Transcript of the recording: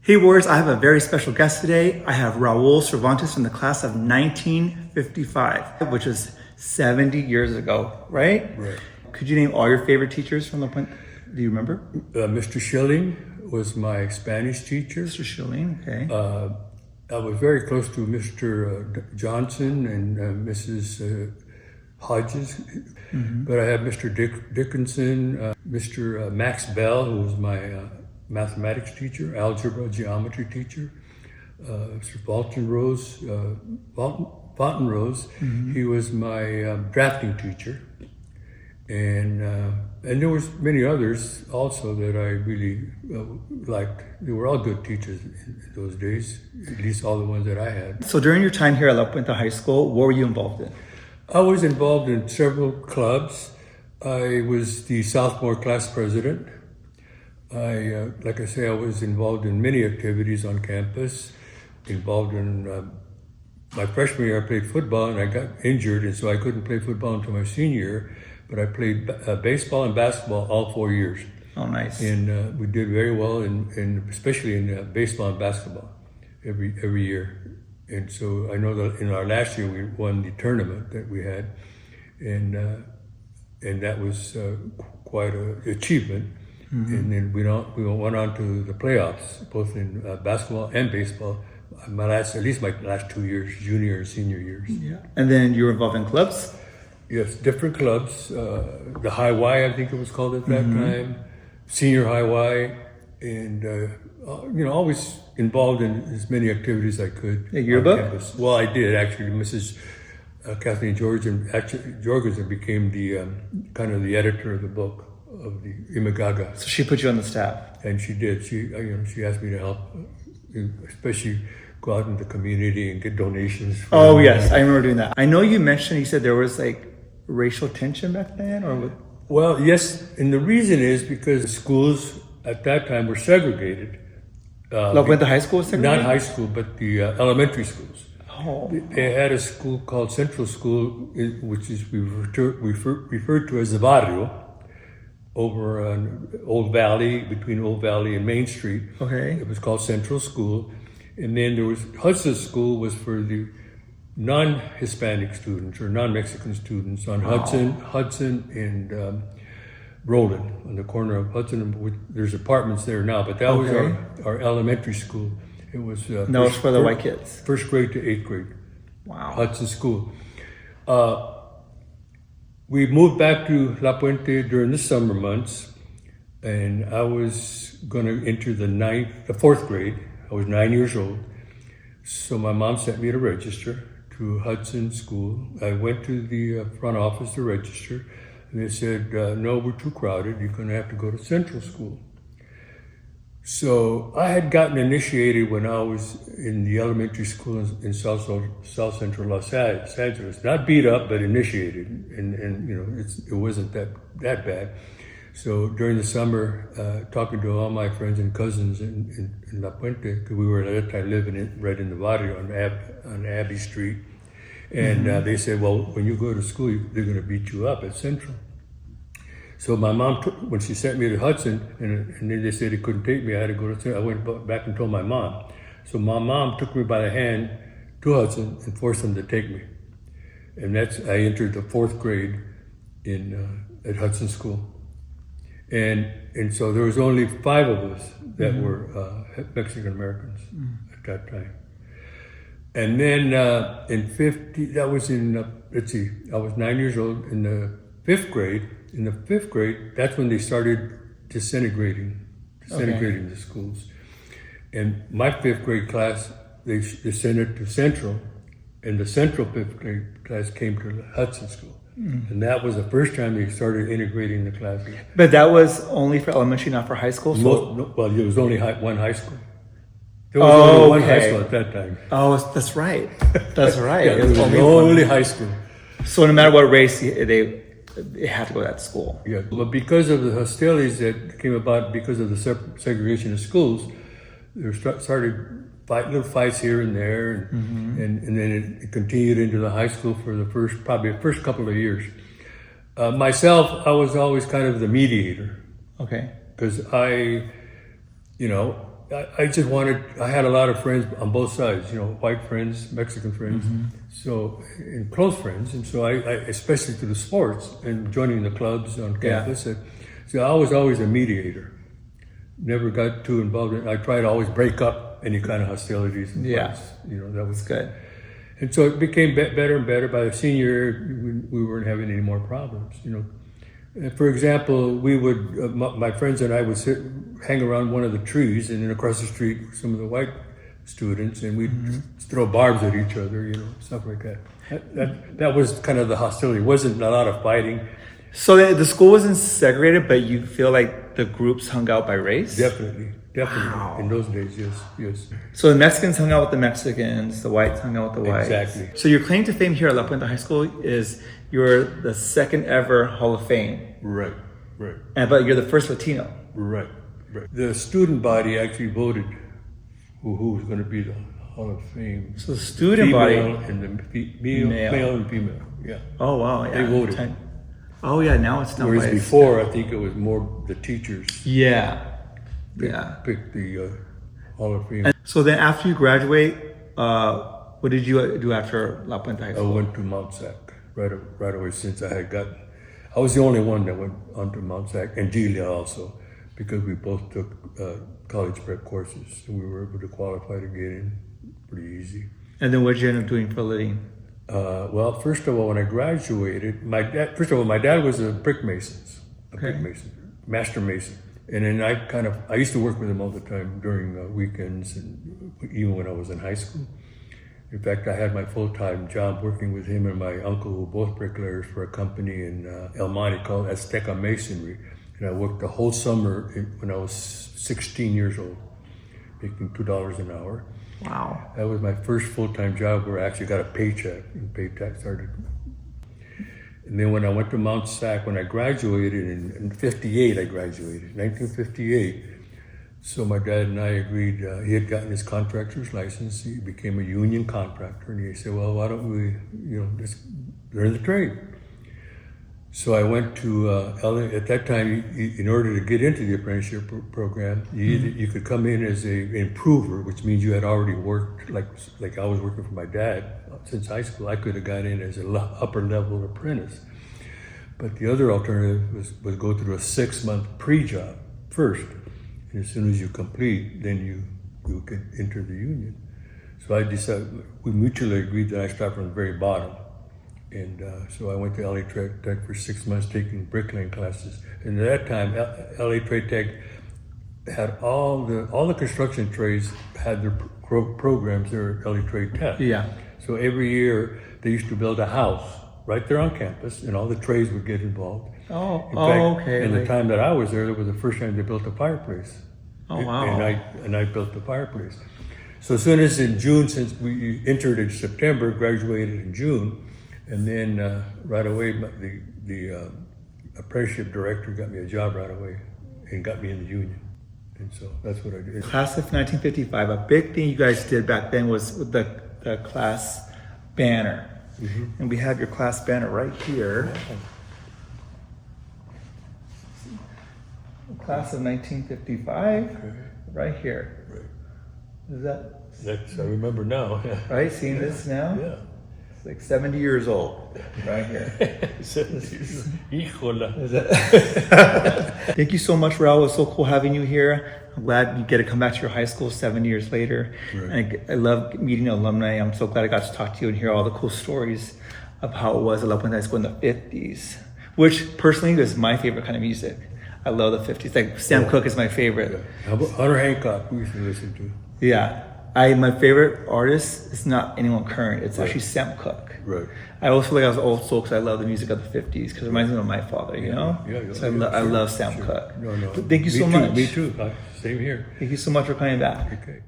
Hey Warriors, I have a very special guest today. I have Raul Cervantes from the class of 1955, which is 70 years ago, right? Right. Could you name all your favorite teachers from the Puente? Do you remember? Mr. Schilling was my Spanish teacher. Mr. Schilling, okay. I was very close to Mr. Johnson and Mrs. Hodges, but I had Mr. Dickinson, Mr. Max Bell, who was my mathematics teacher, algebra, geometry teacher, Mr. Fountain Rose. He was my drafting teacher, and there was many others also that I really liked. They were all good teachers in those days, at least all the ones that I had. So during your time here at La Puente High School, what were you involved in? I was involved in several clubs. I was the sophomore class president. Like I say, I was involved in many activities on campus. Involved in my freshman year, I played football and I got injured, and so I couldn't play football until my senior year. But I played baseball and basketball all 4 years. Oh, nice. And we did very well, especially in baseball and basketball every year. And so I know that in our last year we won the tournament that we had, and that was quite an achievement. And then we went on to the playoffs, both in basketball and baseball. At least my last 2 years, junior and senior years. Yeah. And then you were involved in clubs? Yes, different clubs. The High Y, I think it was called at that time. Senior High Y, and always involved in as many activities I could. A yearbook? On campus. Well, I did actually. Mrs. Kathleen Jorgensen became the kind of the editor of the book of the Imagaga. So she put you on the staff? And she did. She asked me to help, especially go out in the community and get donations. Oh yes, I remember doing that. I know you said there was like racial tension back then, or what? Well, yes, and the reason is because schools at that time were segregated. La Puente High School was segregated? Not high school, but the elementary schools. Oh. They had a school called Central School, which is we referred to as the barrio, over on Old Valley, between Old Valley and Main Street. Okay. It was called Central School. And then there was Hudson School, was for the non-Hispanic students or non-Mexican students on Hudson and Roland, on the corner of Hudson. There's apartments there now, but that was our elementary school. It was for the white kids. First grade to 8th grade. Wow. Hudson School. We moved back to La Puente during the summer months, and I was going to enter the fourth grade. I was 9 years old. So my mom sent me to register to Hudson School. I went to the front office to register, and they said, no, we're too crowded. You're going to have to go to Central School. So I had gotten initiated when I was in the elementary school in South Central Los Angeles. Not beat up, but initiated, and it wasn't that bad. So during the summer, talking to all my friends and cousins in La Puente, because we were at that time living right in the barrio on Abbey Street, and they said, well, when you go to school, they're going to beat you up at Central. So my mom, when she sent me to Hudson, and then they said they couldn't take me, I had to go to Central. I went back and told my mom. So my mom took me by the hand to Hudson and forced them to take me. And I entered the fourth grade at Hudson School. And so there was only 5 of us that were Mexican Americans at that time. And then I was 9 years old. In the fifth grade, that's when they started disintegrating the schools. And my 5th grade class, they sent it to Central, and the Central 5th grade class came to Hudson School. And that was the first time they started integrating the classes. But that was only for elementary, not for high school? Well, there was only one high school. There was only one high school at that time. Oh, that's right. That's right. Yeah, it was only high school. So no matter what race, they had to go to that school. Yeah, but because of the hostilities that came about because of the segregation of schools, there started little fights here and there, and then it continued into the high school for the first couple of years. Myself, I was always kind of the mediator. Okay. Because I I just wanted, I had a lot of friends on both sides, you know, white friends, Mexican friends, so, and close friends. And so I especially through the sports and joining the clubs on campus, so I was always a mediator. Never got too involved in, I tried to always break up any kind of hostilities and fights. You know, that was good. And so it became better and better. By the senior year, we weren't having any more problems, you know. For example, we would, my friends and I would hang around one of the trees, and then across the street, some of the white students, and we'd throw barbs at each other, you know, stuff like that. That was kind of the hostility. It wasn't a lot of fighting. So the school wasn't segregated, but you feel like the groups hung out by race? Definitely. Wow. In those days, yes. So the Mexicans hung out with the Mexicans, the whites hung out with the whites. Exactly. So your claim to fame here at La Puente High School is you're the second ever Hall of Fame. Right. But you're the first Latino. Right. The student body actually voted who was going to be the Hall of Fame. So the student body. And the male and female, yeah. Oh, wow. Yeah. They voted. Oh, yeah, now it's not. Whereas before, I think it was more the teachers. Yeah. Picked the Hall of Fame. And so then after you graduate, what did you do after La Puente High School? I went to Mount Sac right away since I was the only one that went on to Mount Sac, and Delia also, because we both took college prep courses, and we were able to qualify to get in pretty easy. And then what did you end up doing for a living? Well, first of all, when I graduated, my dad was a brick mason, master mason. And then I used to work with him all the time during weekends and even when I was in high school. In fact, I had my full-time job working with him and my uncle, who were both bricklayers, for a company in El Monte called Azteca Masonry. And I worked the whole summer when I was 16 years old, making $2 an hour. Wow. That was my first full-time job where I actually got a paycheck, and paycheck started. And then when I went to Mount Sac, when I graduated in 1958. So my dad and I agreed, he had gotten his contractor's license, he became a union contractor, and he said, well, why don't we, just learn the trade? So I went to LA. At that time, in order to get into the apprenticeship program, you could come in as an improver, which means you had already worked, like I was working for my dad since high school. I could have got in as an upper level apprentice. But the other alternative was go through a 6-month pre-job first. And as soon as you complete, then you can enter the union. So I decided, we mutually agreed that I start from the very bottom. And so I went to LA Trade Tech for 6 months taking bricklaying classes. And at that time, LA Trade Tech had all the construction trades had their programs there at LA Trade Tech. Yeah. So every year they used to build a house right there on campus, and all the trades would get involved. Okay. In the time that I was there, that was the first time they built a fireplace. Oh, wow. And I built the fireplace. So as soon as in June, since we entered in September, graduated in June, and then right away, the apprenticeship director got me a job right away and got me in the union. And so that's what I did. Class of 1955, a big thing you guys did back then was with the class banner. Mm-hmm. And we have your class banner right here. Class of 1955, right here. Right. Is that? I remember now. Right, seeing this now? Yeah. Like 70 years old, right here. 70 years old. Thank you so much, Raul. It was so cool having you here. I'm glad you get to come back to your high school 7 years later. Right. And I love meeting alumni. I'm so glad I got to talk to you and hear all the cool stories of how it was at La Puente High School in the 50s, which personally is my favorite kind of music. I love the 50s. Like Sam Cooke is my favorite. Yeah. How about Hunter Hancock, we used to listen to. Yeah. My favorite artist is not anyone current. It's actually Sam Cooke. Right. I always feel like I was old soul because I love the music of the 50s because it reminds me of my father, you know? Yeah. So I love Sam Cooke. No. But thank you so much. Me too. Same here. Thank you so much for coming back. Okay.